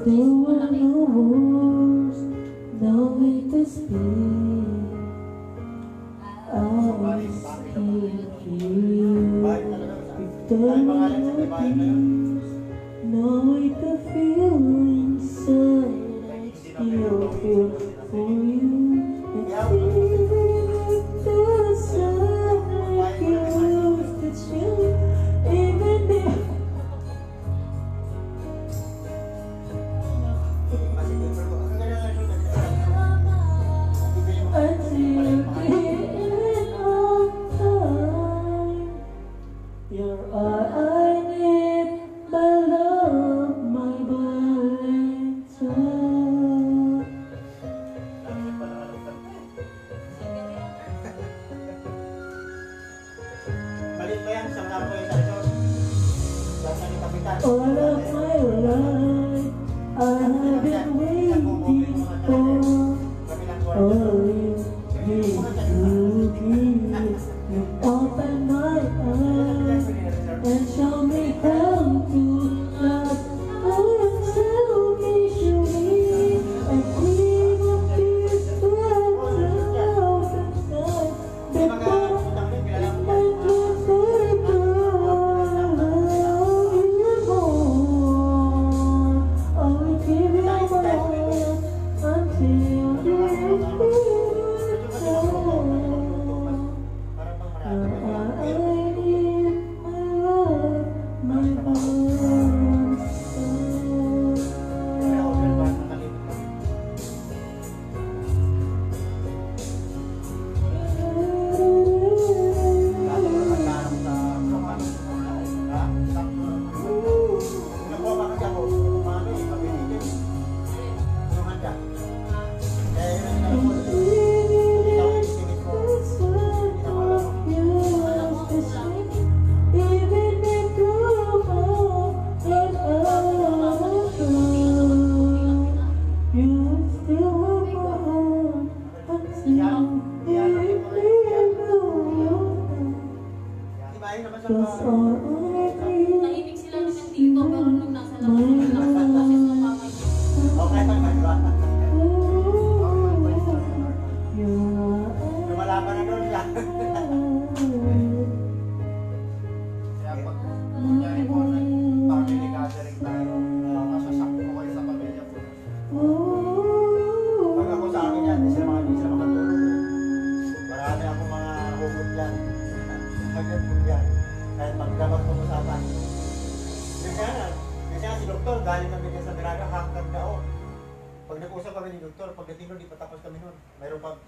Though I know words, no way to speak, I still feel. If there were no tears, no way to feel inside, I still feel for you. And even if the sun refused to chill, even if until the end of time, you're all I need, my love, my Valentine. Balik ba yan? Saan na po yung sarson? Saan ni Kapitan? All of my life, I have been waiting for all you need to give. You open my eyes and show me how to love unselfishly. I dream of this world out of time. Before my dreams are gone, you're gone. I will give you my all until the end. Tahimik sila naman dito, pero nung nasa labas na kasi sumama niya. Okay, lumalaban na doon siya. Kaya pag nangyari po ng family gathering tayo, masasakto ko kayo sa pamilya po. Pag ako sa akin yan, hindi sila makatulog. Marami akong mga hugot yan. Hagad po yan. Kahit magdapat po sa akin. Kasi nga si Doktor, galing kami din sa Miraga, hanggang daon. Pag nag-usap kami ni Doktor, pagdating doon, di pa tapos kami noon. Mayroon pa